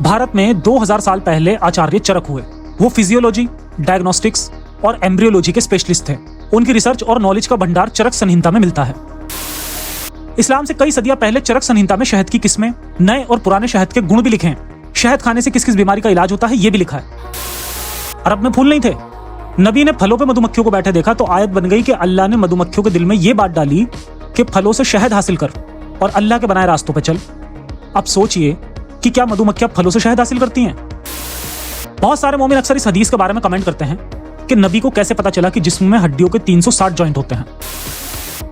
भारत में 2000 साल पहले आचार्य चरक हुए। वो फिजियोलॉजी, डायग्नोस्टिक्स और एम्ब्रियोलॉजी के स्पेशलिस्ट थे। उनकी रिसर्च और नॉलेज का भंडार चरक संहिता में मिलता है। इस्लाम से कई सदियां पहले चरक संहिता में शहद की किस्में, नए और पुराने शहद के गुण भी लिखे हैं। शहद खाने से किस किस बीमारी का इलाज होता है ये भी लिखा है। अरब में फूल नहीं थे। नबी ने फलों पे मधुमक्खियों को बैठे देखा तो आयत बन गई कि अल्लाह ने मधुमक्खियों के दिल में ये बात डाली कि फलों से शहद हासिल कर और अल्लाह के बनाए रास्तों पे चल। अब सोचिए कि क्या मधुमक्खियां फलों से शहद हासिल करती हैं? बहुत सारे मोमिन अक्सर इस हदीस के बारे में कमेंट करते हैं कि नबी को कैसे पता चला कि जिस्म में हड्डियों के 360 जॉइंट होते हैं।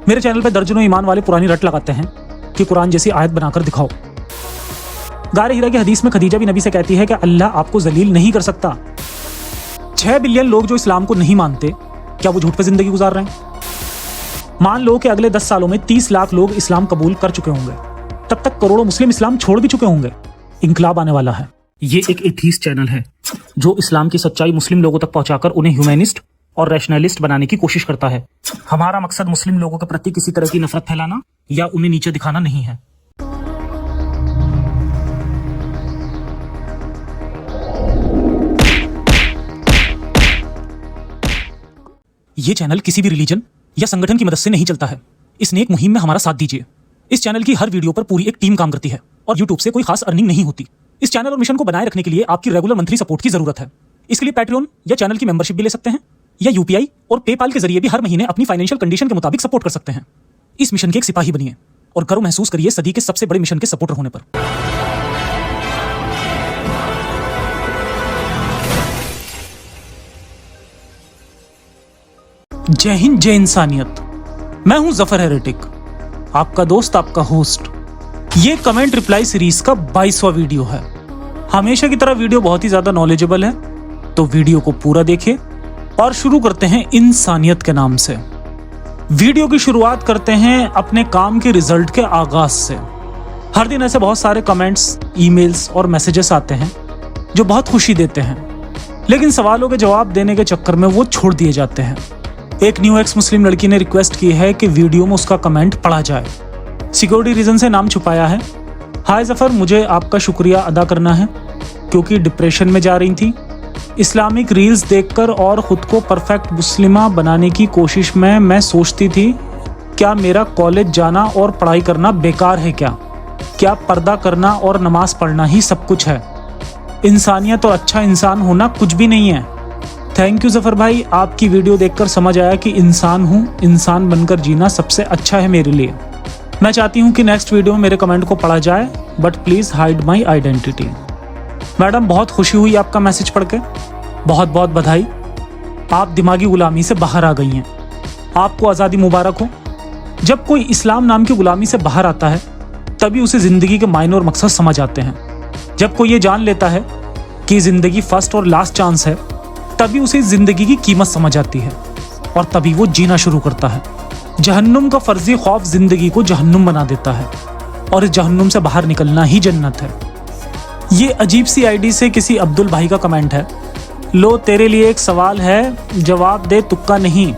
मेरे चैनल पे दर्जनों ईमान वाले पुरानी रट लगाते हैं कि कुरान जैसी आयत बनाकर दिखाओ। गारे हीरा की हदीस में खदीजा भी नबी से कहती है कि अल्लाह आपको जलील नहीं कर सकता। 6 बिलियन लोग जो इस्लाम को नहीं मानते, क्या वो झूठ पे जिंदगी गुजार रहे हैं? मान लो कि अगले 10 सालों में 30 लाख लोग इस्लाम कबूल कर चुके होंगे, तब तक करोड़ों मुस्लिम इस्लाम छोड़ भी चुके होंगे। इंकलाब आने वाला है। ये एक एथीस्ट चैनल है जो इस्लाम की सच्चाई मुस्लिम लोगों तक पहुंचाकर उन्हें ह्यूमैनिस्ट और रैशनलिस्ट बनाने की कोशिश करता है। हमारा मकसद मुस्लिम लोगों के प्रति किसी तरह की नफरत फैलाना या उन्हें नीचे दिखाना नहीं है। ये चैनल किसी भी रिलीजन या संगठन की मदद से नहीं चलता है। इस नेक मुहिम में हमारा साथ दीजिए। इस चैनल की हर वीडियो पर पूरी एक टीम काम करती है और यूट्यूब से कोई खास अर्निंग नहीं होती। इस चैनल और मिशन को बनाए रखने के लिए आपकी रेगुलर मंथली सपोर्ट की जरूरत है। इसके लिए पैट्रियन या चैनल की मेंबरशिप भी ले सकते हैं या यूपीआई और पेपाल के जरिए भी हर महीने अपनी फाइनेंशियल कंडीशन के मुताबिक सपोर्ट कर सकते हैं। इस मिशन के एक सिपाही बनिए और गर्व महसूस करिए सदी के सबसे बड़े मिशन के सपोर्टर होने पर। जय हिंद, जय इंसानियत। मैं हूं जफर हेरेटिक, आपका दोस्त, आपका होस्ट। ये कमेंट रिप्लाई सीरीज का 22वां वीडियो है। हमेशा की तरह वीडियो बहुत ही ज्यादा नॉलेजेबल है, तो वीडियो को पूरा देखिए और शुरू करते हैं इंसानियत के नाम से। वीडियो की शुरुआत करते हैं अपने काम के रिजल्ट के आगाज से। हर दिन ऐसे बहुत सारे कमेंट्स, ईमेल्स और मैसेजेस आते हैं जो बहुत खुशी देते हैं, लेकिन सवालों के जवाब देने के चक्कर में वो छोड़ दिए जाते हैं। एक न्यू एक्स मुस्लिम लड़की ने रिक्वेस्ट की है कि वीडियो में उसका कमेंट पढ़ा जाए। सिक्योरिटी रीजन से नाम छुपाया है। हाय जफर, मुझे आपका शुक्रिया अदा करना है क्योंकि डिप्रेशन में जा रही थी। इस्लामिक रील्स देखकर और ख़ुद को परफेक्ट मुस्लिमा बनाने की कोशिश में मैं सोचती थी क्या मेरा कॉलेज जाना और पढ़ाई करना बेकार है? क्या पर्दा करना और नमाज पढ़ना ही सब कुछ है? इंसानियत और अच्छा इंसान होना कुछ भी नहीं है। थैंक यू जफर भाई, आपकी वीडियो देखकर समझ आया कि इंसान हूँ, इंसान बनकर जीना सबसे अच्छा है मेरे लिए। मैं चाहती हूँ कि नेक्स्ट वीडियो में मेरे कमेंट को पढ़ा जाए, but please hide my identity. Madam, बहुत खुशी हुई आपका मैसेज पढ़ के, बहुत बहुत बधाई। आप दिमागी गुलामी से बाहर आ गई हैं। आपको आज़ादी मुबारक हो। जब कोई इस्लाम नाम की गुलामी से बाहर आता है तभी उसे ज़िंदगी के मायने और मकसद समझ आते हैं। जब कोई ये जान लेता है कि ज़िंदगी फर्स्ट और लास्ट चांस है तभी उसे ज़िंदगी की कीमत समझ आती है और तभी वो जीना शुरू करता है। जहन्नुम का फर्जी खौफ ज़िंदगी को जहन्नुम बना देता है और इस जहन्नुम से बाहर निकलना ही जन्नत है। ये अजीब सी आईडी से किसी अब्दुल भाई का कमेंट है। लो, तेरे लिए एक सवाल है, जवाब दे, तुक्का नहीं।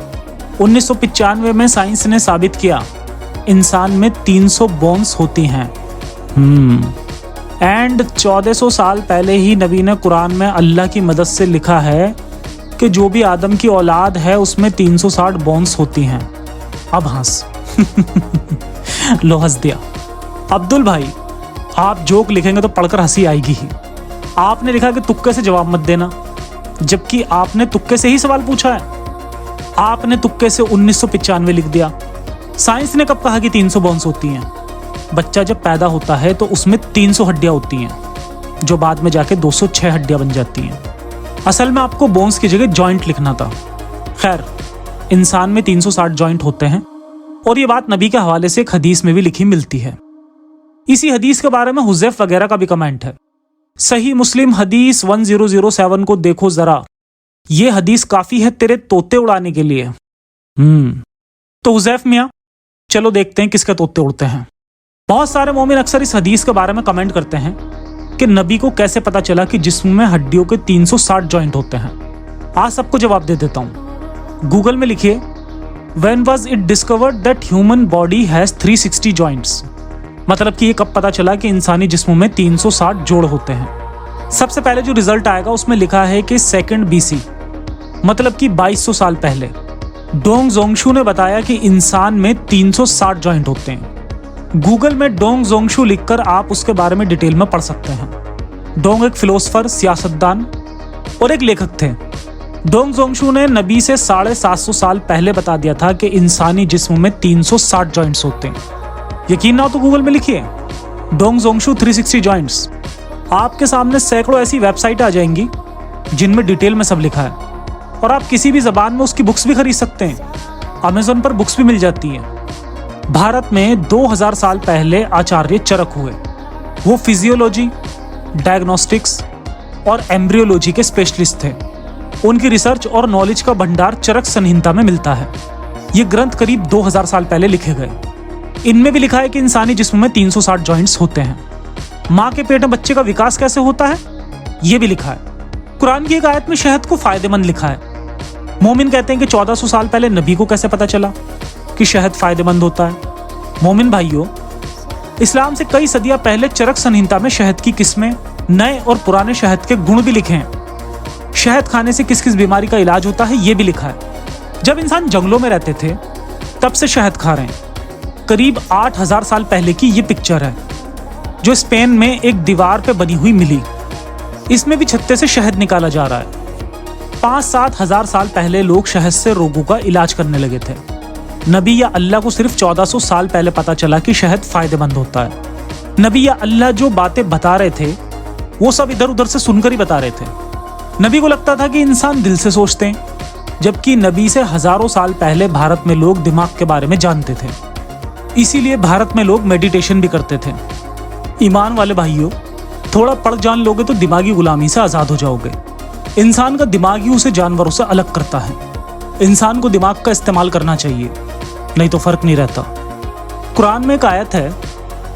1995 में साइंस ने साबित किया इंसान में 300 बोन्स होती हैं। एंड 1400 साल पहले ही नबी ने कुरान में अल्लाह की मदद से लिखा है कि जो भी आदम की औलाद है उसमें 360 बोन्स होती हैं। अब हंस लो, हंस दिया। अब्दुल भाई, आप जोक लिखेंगे तो पढ़कर हंसी आएगी ही। आपने लिखा कि तुक्के से जवाब मत देना, जबकि आपने तुक्के से ही सवाल पूछा है। आपने तुक्के से 1995 लिख दिया। साइंस ने कब कहा कि 300 बोन्स होती हैं? बच्चा जब पैदा होता है तो उसमें 300 हड्डियां होती हैं, जो बाद में जाके 206 हड्डियां बन जाती हैं। असल में आपको बोन्स की जगह जॉइंट लिखना था। खैर, इंसान में 360 जॉइंट होते हैं और ये बात नबी के हवाले से एक हदीस में भी लिखी मिलती है। इसी हदीस के बारे में हुज़ैफ वगैरह का भी कमेंट है। सही मुस्लिम हदीस 1007 को देखो जरा, ये हदीस काफी है तेरे तोते उड़ाने के लिए। तो हुज़ैफ मियाँ, चलो देखते हैं किसके तोते उड़ते हैं। बहुत सारे मोमिन अक्सर इस हदीस के बारे में कमेंट करते हैं कि नबी को कैसे पता चला कि जिस्म में हड्डियों के 360 जॉइंट होते हैं। आज सबको जवाब दे देता हूं। गूगल में लिखिए, When was it discovered that human body has 360 joints? मतलब कि ये कब पता चला कि इंसानी जिस्म में 360 जोड़ होते हैं। सबसे पहले जो रिजल्ट आएगा उसमें लिखा है कि 2 BC, मतलब कि 2200 साल पहले डोंग जोंगशू ने बताया कि इंसान में 360 जॉइंट होते हैं। गूगल में डोंग जोंगशू लिखकर आप उसके बारे में डिटेल में पढ़ सकते हैं। डोंग एक फिलोसफर, सियासतदान और एक लेखक थे। डोंग जोंगशू ने नबी से 750 साल पहले बता दिया था कि इंसानी जिस्म में 360 जॉइंट्स होते हैं। यकीन ना हो तो गूगल में लिखिए डोंग जोंगशू 360 जॉइंट्स। आपके सामने सैकड़ों ऐसी वेबसाइट आ जाएंगी जिनमें डिटेल में सब लिखा है, और आप किसी भी जबान में उसकी बुक्स भी खरीद सकते हैं। अमेज़न पर बुक्स भी मिल जाती हैं। भारत में 2000 साल पहले आचार्य चरक हुए। वो फिजियोलॉजी, डायग्नोस्टिक्स और एम्ब्रियोलॉजी के स्पेशलिस्ट थे। उनकी रिसर्च और नॉलेज का भंडार चरक संहिता में मिलता है। ये ग्रंथ करीब 2000 साल पहले लिखे गए। इनमें भी लिखा है कि इंसानी जिस्म में 360 जॉइंट्स होते हैं। माँ के पेट में बच्चे का विकास कैसे होता है ये भी लिखा है। कुरान की एक आयत में शहद को फायदेमंद लिखा है। मोमिन कहते हैं कि 1400 साल पहले नबी को कैसे पता चला कि शहद फायदेमंद होता है। मोमिन भाइयों, इस्लाम से कई सदियां पहले चरक संहिता में शहद की किस्में, नए और पुराने शहद के गुण भी लिखे हैं। शहद खाने से किस किस बीमारी का इलाज होता है ये भी लिखा है। जब इंसान जंगलों में रहते थे तब से शहद खा रहे हैं। करीब 8000 साल पहले की ये पिक्चर है जो स्पेन में एक दीवार पे बनी हुई मिली। इसमें भी छत्ते से शहद निकाला जा रहा है। 5-7 हजार साल पहले लोग शहद से रोगों का इलाज करने लगे थे। नबी या अल्लाह को सिर्फ 1400 साल पहले पता चला कि शहद फायदेमंद होता है। नबी या अल्लाह जो बातें बता रहे थे वो सब इधर उधर से सुनकर ही बता रहे थे। नबी को लगता था कि इंसान दिल से सोचते हैं, जबकि नबी से हजारों साल पहले भारत में लोग दिमाग के बारे में जानते थे। इसीलिए भारत में लोग मेडिटेशन भी करते थे। ईमान वाले भाइयों, थोड़ा पढ़ जान लोगे तो दिमागी गुलामी से आजाद हो जाओगे। इंसान का दिमाग ही उसे जानवरों से अलग करता है। इंसान को दिमाग का इस्तेमाल करना चाहिए, नहीं तो फर्क नहीं रहता। कुरान में एक आयत है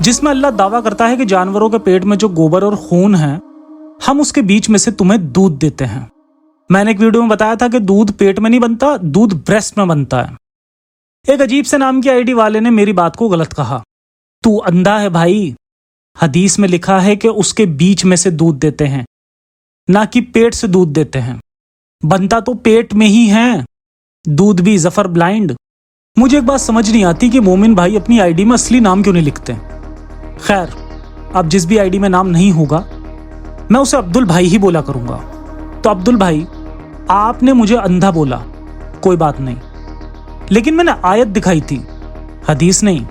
जिसमें अल्लाह दावा करता है कि जानवरों के पेट में जो गोबर और खून है, हम उसके बीच में से तुम्हें दूध देते हैं। मैंने एक वीडियो में बताया था कि दूध पेट में नहीं बनता, दूध ब्रेस्ट में बनता है। एक अजीब से नाम की आईडी वाले ने मेरी बात को गलत कहा। तू अंधा है भाई, हदीस में लिखा है कि उसके बीच में से दूध देते हैं, ना कि पेट से दूध देते हैं। बनता तो पेट में ही है, दूध भी जफर ब्लाइंड। मुझे एक बात समझ नहीं आती कि मोमिन भाई अपनी आईडी में असली नाम क्यों नहीं लिखते। खैर, अब जिस भी आईडी में नाम नहीं होगा मैं उसे अब्दुल भाई ही बोला करूंगा। तो अब्दुल भाई, आपने मुझे अंधा बोला, कोई बात नहीं, लेकिन मैंने आयत दिखाई थी, हदीस नहीं।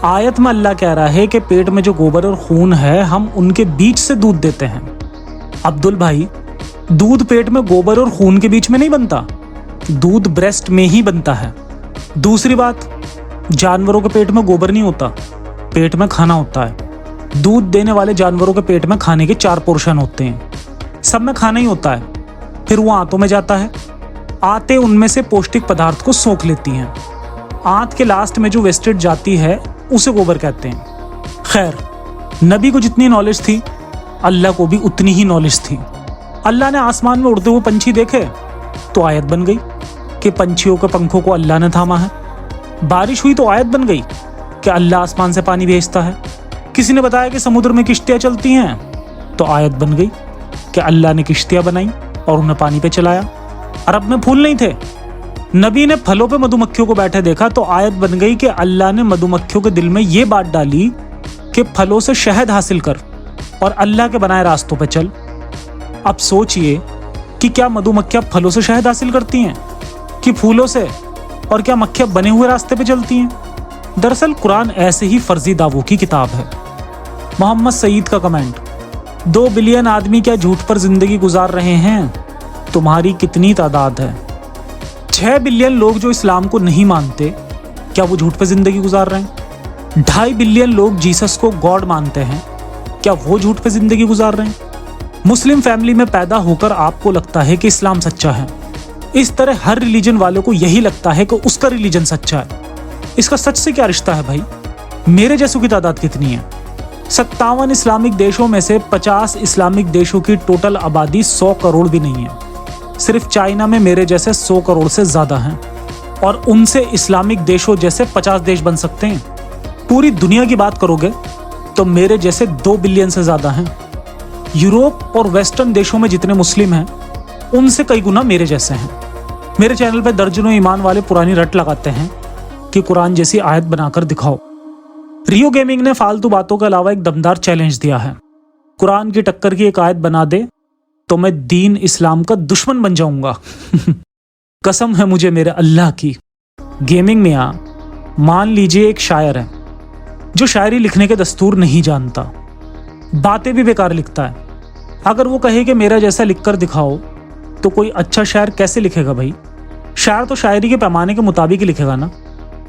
आयत में अल्लाह कह रहा है कि पेट में जो गोबर और खून है हम उनके बीच से दूध देते हैं। अब्दुल भाई, दूध पेट में गोबर और खून के बीच में नहीं बनता, दूध ब्रेस्ट में ही बनता है। दूसरी बात, जानवरों के पेट में गोबर नहीं होता, पेट में खाना होता है। दूध देने वाले जानवरों के पेट में खाने के 4 पोर्शन होते हैं, सब में खाना ही होता है। फिर वो आंतों में जाता है, आंतें उनमें से पौष्टिक पदार्थ को सोख लेती हैं। आंत के लास्ट में जो वेस्टेज जाती है उसे गोबर कहते हैं। खैर, नबी को जितनी नॉलेज थी अल्लाह को भी उतनी ही नॉलेज थी। अल्लाह ने आसमान में उड़ते हुए पंछी देखे तो आयत बन गई कि पंछियों के पंखों को अल्लाह ने थामा है। बारिश हुई तो आयत बन गई कि अल्लाह आसमान से पानी भेजता है। किसी ने बताया कि समुद्र में किश्तियां चलती हैं तो आयत बन गई कि अल्लाह ने किश्तियां बनाई और उन्हें पानी पे चलाया। अरब में फूल नहीं थे, नबी ने फलों पे मधुमक्खियों को बैठे देखा तो आयत बन गई कि अल्लाह ने मधुमक्खियों के दिल में ये बात डाली कि फलों से शहद हासिल कर और अल्लाह के बनाए रास्तों पे चल। अब सोचिए कि क्या मधुमक्खियां फलों से शहद हासिल करती हैं कि फूलों से, और क्या मक्खियां बने हुए रास्ते पे चलती हैं? दरअसल कुरान ऐसे ही फर्जी दावों की किताब है। मोहम्मद सईद का कमेंट, 2 बिलियन आदमी क्या झूठ पर जिंदगी गुजार रहे हैं? तुम्हारी कितनी तादाद है? 6 बिलियन लोग जो इस्लाम को नहीं मानते, क्या वो झूठ पर जिंदगी गुजार रहे हैं? 2.5 बिलियन लोग जीसस को गॉड मानते हैं, क्या वो झूठ पर जिंदगी गुजार रहे हैं? मुस्लिम फैमिली में पैदा होकर आपको लगता है कि इस्लाम सच्चा है, इस तरह हर रिलीजन वालों को यही लगता है कि उसका रिलीजन सच्चा है। इसका सच से क्या रिश्ता है भाई? मेरे जैसों की तादाद कितनी है? 57 इस्लामिक देशों में से 50 इस्लामिक देशों की टोटल आबादी 100 करोड़ भी नहीं है। सिर्फ चाइना में मेरे जैसे 100 करोड़ से ज्यादा हैं, और उनसे इस्लामिक देशों जैसे 50 देश बन सकते हैं। पूरी दुनिया की बात करोगे तो मेरे जैसे 2 बिलियन से ज्यादा हैं। यूरोप और वेस्टर्न देशों में जितने मुस्लिम हैं उनसे कई गुना मेरे जैसे हैं। मेरे चैनल पे दर्जनों ईमान वाले पुरानी रट लगाते हैं कि कुरान जैसी आयत बनाकर दिखाओ। रियो गेमिंग ने फालतू बातों के अलावा एक दमदार चैलेंज दिया है, कुरान की टक्कर की एक आयत बना दे तो मैं दीन इस्लाम का दुश्मन बन जाऊंगा। कसम है मुझे मेरे अल्लाह की। गेमिंग मियां मान लीजिए एक शायर है जो शायरी लिखने के दस्तूर नहीं जानता, बातें भी बेकार लिखता है। अगर वो कहे कि मेरा जैसा लिखकर दिखाओ तो कोई अच्छा शायर कैसे लिखेगा भाई? शायर तो शायरी के पैमाने के मुताबिक ही लिखेगा ना।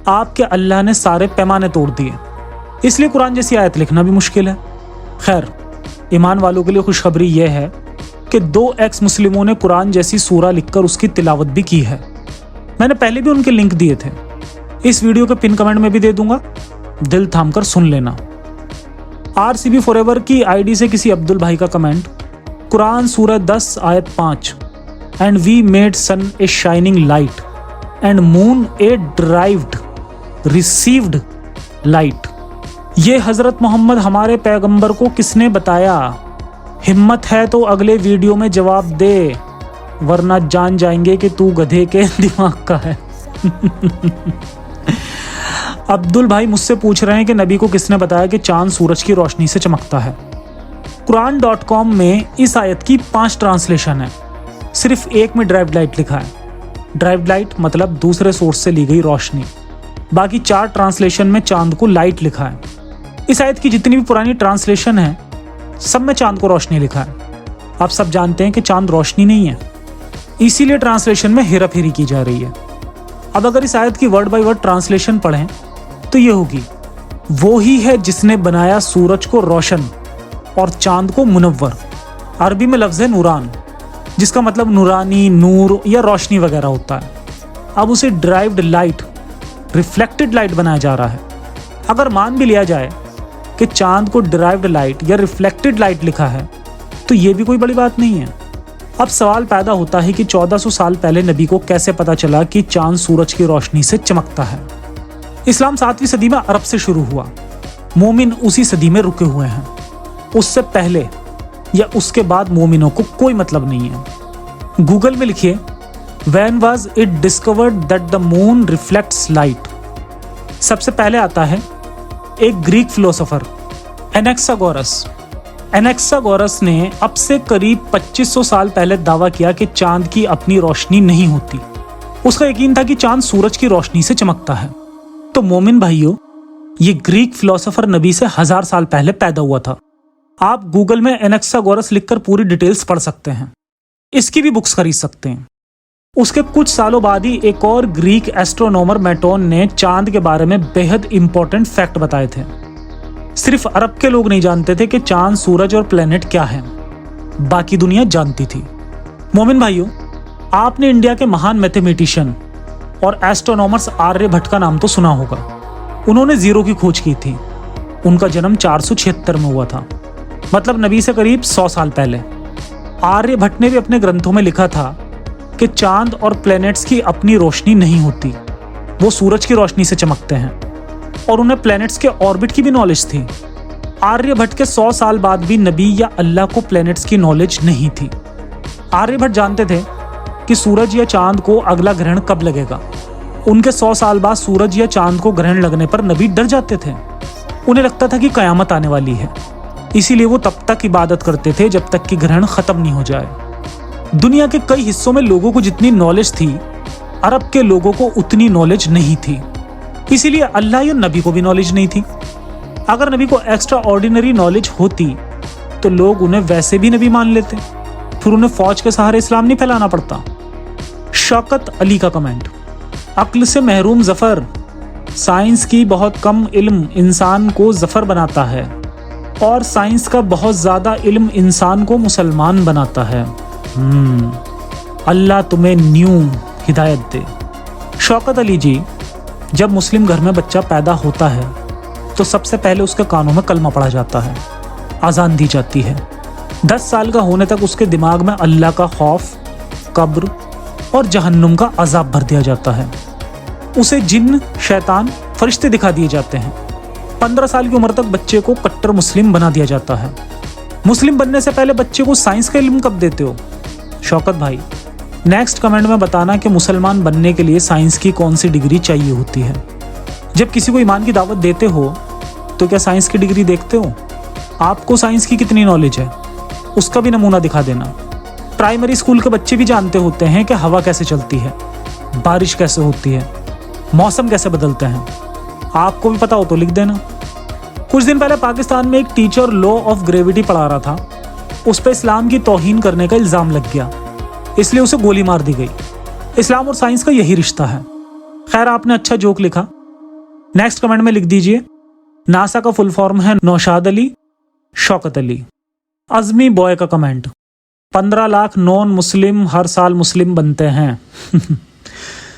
आपके अल्लाह ने सारे पैमाने तोड़ दिए, इसलिए कुरान जैसी आयत लिखना भी मुश्किल है। खैर, ईमान वालों के लिए खुशखबरी यह है कि 2 एक्स मुस्लिमों ने कुरान जैसी सूरा लिखकर उसकी तिलावत भी की है। मैंने पहले भी उनके लिंक दिए थे, इस वीडियो के पिन कमेंट में भी दे दूंगा, दिल थाम कर सुन लेना। RCB फॉरएवर की आईडी से किसी अब्दुल भाई का कमेंट, कुरान सूरह 10 आयत 5, and we made sun a shining light and moon a derived received light. ये हजरत मोहम्मद हमारे पैगंबर को किसने बताया? हिम्मत है तो अगले वीडियो में जवाब दे, वरना जान जाएंगे कि तू गधे के दिमाग का है। अब्दुल भाई मुझसे पूछ रहे हैं कि नबी को किसने बताया कि चांद सूरज की रोशनी से चमकता है। कुरान.com में इस आयत की 5 ट्रांसलेशन है, सिर्फ एक में ड्राइव्ड लाइट लिखा है। ड्राइव्ड लाइट मतलब दूसरे सोर्स से ली गई रोशनी। बाकी 4 ट्रांसलेशन में चांद को लाइट लिखा है। इस आयत की जितनी भी पुरानी ट्रांसलेशन है सब में चांद को रोशनी लिखा है। आप सब जानते हैं कि चांद रोशनी नहीं है, इसीलिए ट्रांसलेशन में हेराफेरी की जा रही है। अब अगर इस आयत की वर्ड बाय वर्ड ट्रांसलेशन पढ़ें तो ये होगी, वो ही है जिसने बनाया सूरज को रोशन और चांद को मुनव्वर। अरबी में लफ्ज़ है नूरान, जिसका मतलब नूरानी, नूर या रोशनी वगैरह होता है। अब उसे ड्राइव्ड लाइट, रिफ्लेक्टेड लाइट बनाया जा रहा है। अगर मान भी लिया जाए कि चांद को ड्राइव्ड लाइट या रिफ्लेक्टेड लाइट लिखा है तो ये भी कोई बड़ी बात नहीं है। अब सवाल पैदा होता है कि 1400 साल पहले नबी को कैसे पता चला कि चांद सूरज की रोशनी से चमकता है? इस्लाम 7वीं सदी में अरब से शुरू हुआ, मोमिन उसी सदी में रुके हुए हैं। उससे पहले या उसके बाद मोमिनों को कोई मतलब नहीं है। गूगल में लिखिए, when was it discovered that the moon reflects light. सबसे पहले आता है एक ग्रीक फिलोसोफर एनेक्सागोरस। एनेक्सागोरस ने अब से करीब 2500 साल पहले दावा किया कि चांद की अपनी रोशनी नहीं होती। उसका यकीन था कि चांद सूरज की रोशनी से चमकता है। तो मोमिन भाइयों, ये ग्रीक फिलोसोफर नबी से 1000 साल पहले पैदा हुआ था। आप गूगल में एनेक्सागोरस लिखकर पूरी डिटेल्स पढ़ सकते हैं, इसकी भी बुक्स खरीद सकते हैं। उसके कुछ सालों बाद ही एक और ग्रीक एस्ट्रोनॉमर मेटोन ने चांद के बारे में बेहद इंपॉर्टेंट फैक्ट बताए थे। सिर्फ अरब के लोग नहीं जानते थे कि चांद, सूरज और प्लेनेट क्या है, बाकी दुनिया जानती थी। मोमिन भाइयों, आपने इंडिया के महान मैथमेटिशियन और एस्ट्रोनॉमर्स आर्यभट्ट का नाम तो सुना होगा। उन्होंने जीरो की खोज की थी। उनका जन्म 476 में हुआ था, मतलब नबी से करीब 100 साल पहले। आर्यभट्ट ने भी अपने ग्रंथों में लिखा था कि चांद और प्लैनेट्स की अपनी रोशनी नहीं होती, वो सूरज की रोशनी से चमकते हैं, और उन्हें प्लैनेट्स के ऑर्बिट की भी नॉलेज थी। आर्यभट्ट के 100 साल बाद भी नबी या अल्लाह को प्लैनेट्स की नॉलेज नहीं थी। आर्यभट्ट जानते थे कि सूरज या चांद को अगला ग्रहण कब लगेगा। उनके 100 साल बाद सूरज या चांद को ग्रहण लगने पर नबी डर जाते थे। उन्हें लगता था कि कयामत आने वाली है, इसीलिए वो तब तक इबादत करते थे जब तक कि ग्रहण खत्म नहीं हो जाए। दुनिया के कई हिस्सों में लोगों को जितनी नॉलेज थी, अरब के लोगों को उतनी नॉलेज नहीं थी, इसीलिए अल्लाह या नबी को भी नॉलेज नहीं थी। अगर नबी को एक्स्ट्रा ऑर्डिनरी नॉलेज होती तो लोग उन्हें वैसे भी नबी मान लेते, फिर उन्हें फौज के सहारे इस्लाम नहीं फैलाना पड़ता। शौकत अली का कमेंट, अक्ल से महरूम जफर, साइंस की बहुत कम इल्म इंसान को जफर बनाता है और साइंस का बहुत ज्यादा इल्म इंसान को मुसलमान बनाता है। अल्लाह तुम्हें न्यू हिदायत दे। शौकत अली जी, जब मुस्लिम घर में बच्चा पैदा होता है तो सबसे पहले उसके कानों में कलमा पढ़ा जाता है, आज़ान दी जाती है। 10 साल का होने तक उसके दिमाग में अल्लाह का खौफ, कब्र और जहन्नुम का अजाब भर दिया जाता है। उसे जिन्न, शैतान, फरिश्ते दिखा दिए जाते हैं। 15 साल की उम्र तक बच्चे को कट्टर मुस्लिम बना दिया जाता है। मुस्लिम बनने से पहले बच्चे को साइंस का इल्म कब देते हो? शौकत भाई, नेक्स्ट कमेंट में बताना कि मुसलमान बनने के लिए साइंस की कौन सी डिग्री चाहिए होती है। जब किसी को ईमान की दावत देते हो तो क्या साइंस की डिग्री देखते हो? आपको साइंस की कितनी नॉलेज है उसका भी नमूना दिखा देना। प्राइमरी स्कूल के बच्चे भी जानते होते हैं कि हवा कैसे चलती है, बारिश कैसे होती है, मौसम कैसे बदलते हैं। आपको भी पता हो तो लिख देना। कुछ दिन पहले पाकिस्तान में एक टीचर लॉ ऑफ ग्रेविटी पढ़ा रहा था, उस पर इस्लाम की तौहीन करने का इल्ज़ाम लग गया, इसलिए उसे गोली मार दी गई। इस्लाम और साइंस का यही रिश्ता है। खैर, आपने अच्छा जोक लिखा। नेक्स्ट कमेंट में लिख दीजिए, नासा का फुल फॉर्म है नौशाद अली शौकत अली। अज़मी बॉय का कमेंट, 15 लाख नॉन मुस्लिम हर साल मुस्लिम बनते हैं।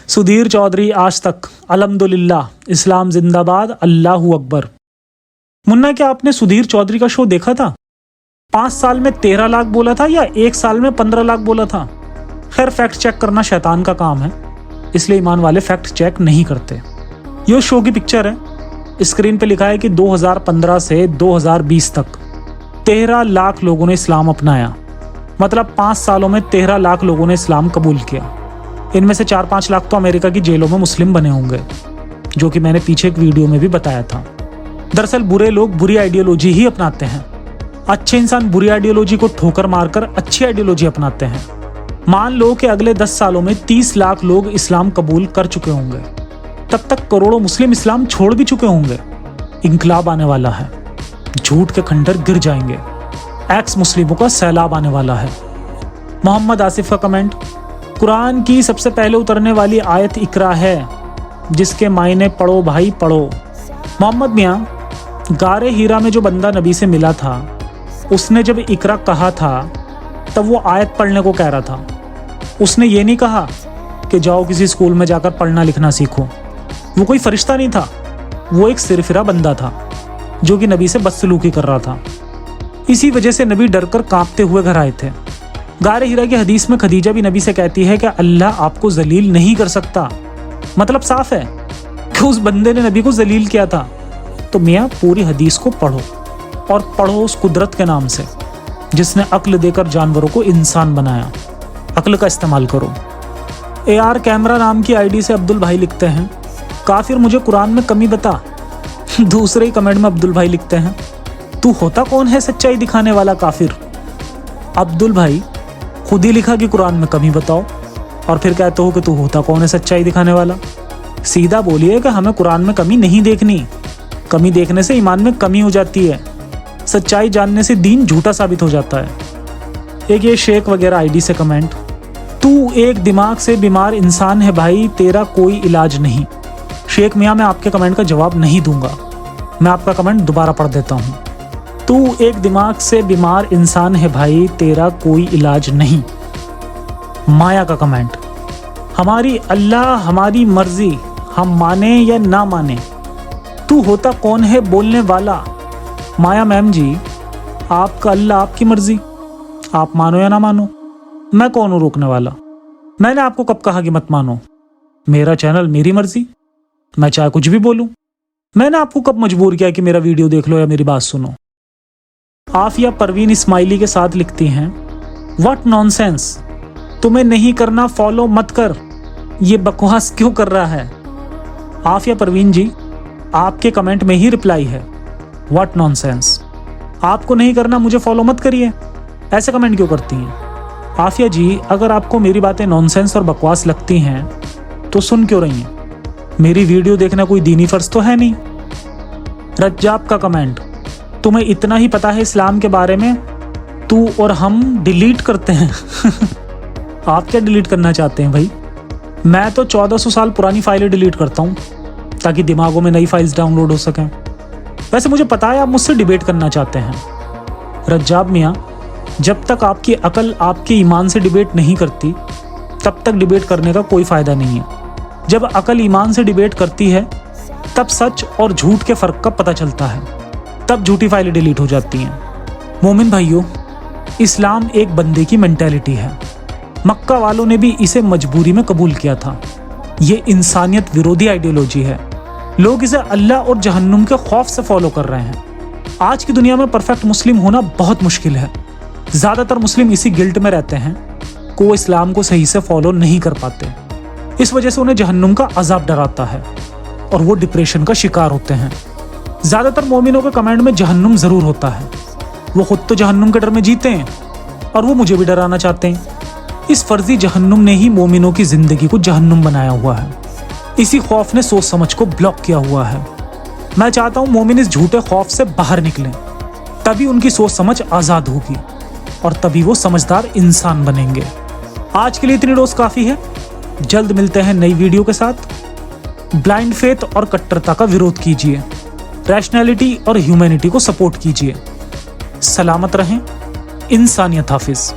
सुधीर चौधरी आज तक, अल्हम्दुलिल्लाह, इस्लाम जिंदाबाद, अल्लाहू अकबर। मुन्ना, क्या आपने सुधीर चौधरी का शो देखा था? 5 साल में 13 लाख बोला था या 1 साल में 15 लाख बोला था? खैर, फैक्ट चेक करना शैतान का काम है, इसलिए ईमान वाले फैक्ट चेक नहीं करते। ये शो की पिक्चर है, स्क्रीन पे लिखा है कि 2015 से 2020 तक 13 लाख लोगों ने इस्लाम अपनाया। मतलब 5 सालों में 13 लाख लोगों ने इस्लाम कबूल किया। इनमें से 4-5 लाख तो अमेरिका की जेलों में मुस्लिम बने होंगे, जो कि मैंने पीछे एक वीडियो में भी बताया था। दरअसल बुरे लोग बुरी आइडियोलॉजी ही अपनाते हैं, अच्छे इंसान बुरी आइडियोलॉजी को ठोकर मारकर अच्छी आइडियोलॉजी अपनाते हैं। मान लो कि अगले 10 सालों में 30 लाख लोग इस्लाम कबूल कर चुके होंगे, तब तक करोड़ों मुस्लिम इस्लाम छोड़ भी चुके होंगे। इंकलाब आने वाला है, झूठ के खंडर गिर जाएंगे, एक्स मुस्लिमों का सैलाब आने वाला है। मोहम्मद आसिफ का कमेंट, कुरान की सबसे पहले उतरने वाली आयत इकरा है, जिसके मायने पढ़ो भाई पढ़ो। मोहम्मद मियाँ, गारे हीरा में जो बंदा नबी से मिला था, उसने जब इकरा कहा था तब वो आयत पढ़ने को कह रहा था। उसने ये नहीं कहा कि जाओ किसी स्कूल में जाकर पढ़ना लिखना सीखो। वो कोई फरिश्ता नहीं था, वो एक सिरफिरा बंदा था जो कि नबी से बदसलूकी कर रहा था। इसी वजह से नबी डरकर कांपते हुए घर आए थे। गारे हीरा की हदीस में खदीजा भी नबी से कहती है कि अल्लाह आपको जलील नहीं कर सकता। मतलब साफ है कि उस बंदे ने नबी को जलील किया था। तो मियाँ, पूरी हदीस को पढ़ो, और पढ़ो उस कुदरत के नाम से जिसने अक्ल देकर जानवरों को इंसान बनाया। अक्ल का इस्तेमाल करो। AR कैमरा नाम की आईडी से अब्दुल भाई लिखते हैं, काफिर मुझे कुरान में कमी बता। दूसरे ही कमेंट में अब्दुल भाई लिखते हैं, तू होता कौन है सच्चाई दिखाने वाला काफिर? अब्दुल भाई, खुद ही लिखा कि कुरान में कमी बताओ, और फिर कहते हो कि तू होता कौन है सच्चाई दिखाने वाला। सीधा बोलिए कि हमें कुरान में कमी नहीं देखनी। कमी देखने से ईमान में कमी हो जाती है, सच्चाई जानने से दीन झूठा साबित हो जाता है। एक ये शेख वगैरह आईडी से कमेंट, तू एक दिमाग से बीमार इंसान है भाई, तेरा कोई इलाज नहीं। शेख मियाँ, मैं आपके कमेंट का जवाब नहीं दूंगा, मैं आपका कमेंट दोबारा पढ़ देता हूँ। तू एक दिमाग से बीमार इंसान है भाई, तेरा कोई इलाज नहीं। माया का कमेंट, हमारी अल्लाह हमारी मर्जी, हम माने या ना माने। तू होता कौन है बोलने वाला? माया मैम जी, आपका अल्लाह आपकी मर्जी, आप मानो या ना मानो, मैं कौन हूँ रोकने वाला? मैंने आपको कब कहा कि मत मानो? मेरा चैनल, मेरी मर्जी, मैं चाहे कुछ भी बोलूं। मैंने आपको कब मजबूर किया कि मेरा वीडियो देख लो या मेरी बात सुनो? आफिया परवीन इस्माइली के साथ लिखती हैं, व्हाट नॉनसेंस, तुम्हें नहीं करना फॉलो मत कर, ये बकवास क्यों कर रहा है? आफिया परवीन जी, आपके कमेंट में ही रिप्लाई है, व्हाट नॉनसेंस, आपको नहीं करना मुझे फॉलो मत करिए। ऐसे कमेंट क्यों करती हैं? आफिया जी, अगर आपको मेरी बातें नॉनसेंस और बकवास लगती हैं तो सुन क्यों रही हैं? मेरी वीडियो देखना कोई दीनी फर्ज तो है नहीं। रज्जाब का कमेंट, तुम्हें इतना ही पता है इस्लाम के बारे में, तू और हम डिलीट करते हैं। आप क्या डिलीट करना चाहते हैं भाई? मैं तो 1400 साल पुरानी फाइलें डिलीट करता हूँ ताकि दिमागों में नई फाइल्स डाउनलोड हो सकें। वैसे मुझे पता है आप मुझसे डिबेट करना चाहते हैं। रज्जाब मियाँ, जब तक आपकी अकल आपके ईमान से डिबेट नहीं करती तब तक डिबेट करने का कोई फ़ायदा नहीं है। जब अकल ईमान से डिबेट करती है तब सच और झूठ के फ़र्क का पता चलता है, तब झूठी फाइलें डिलीट हो जाती हैं। मोमिन भाइयों, इस्लाम एक बंदे की मेंटालिटी है। मक्का वालों ने भी इसे मजबूरी में कबूल किया था। ये इंसानियत विरोधी आइडियोलॉजी है। लोग इसे अल्लाह और जहन्नुम के खौफ से फॉलो कर रहे हैं। आज की दुनिया में परफेक्ट मुस्लिम होना बहुत मुश्किल है। ज्यादातर मुस्लिम इसी गिल्ट में रहते हैं कि वो इस्लाम को सही से फॉलो नहीं कर पाते। इस वजह से उन्हें जहन्नुम का अजाब डराता है और वो डिप्रेशन का शिकार होते हैं। ज्यादातर मोमिनों के कमेंट में जहन्नुम जरूर होता है। वो खुद तो जहन्नुम के डर में जीते हैं और वो मुझे भी डराना चाहते हैं। इस फर्जी जहन्नुम ने ही मोमिनों की जिंदगी को जहन्नुम बनाया हुआ है। इसी खौफ ने सोच समझ को ब्लॉक किया हुआ है। मैं चाहता हूं मोमिन इस झूठे खौफ से बाहर निकलें, तभी उनकी सोच समझ आजाद होगी और तभी वो समझदार इंसान बनेंगे। आज के लिए इतनी डोज काफी है। जल्द मिलते हैं नई वीडियो के साथ। ब्लाइंड फेथ और कट्टरता का विरोध कीजिए, रैशनैलिटी और ह्यूमैनिटी को सपोर्ट कीजिए। सलामत रहें। इंसानियत हाफिज।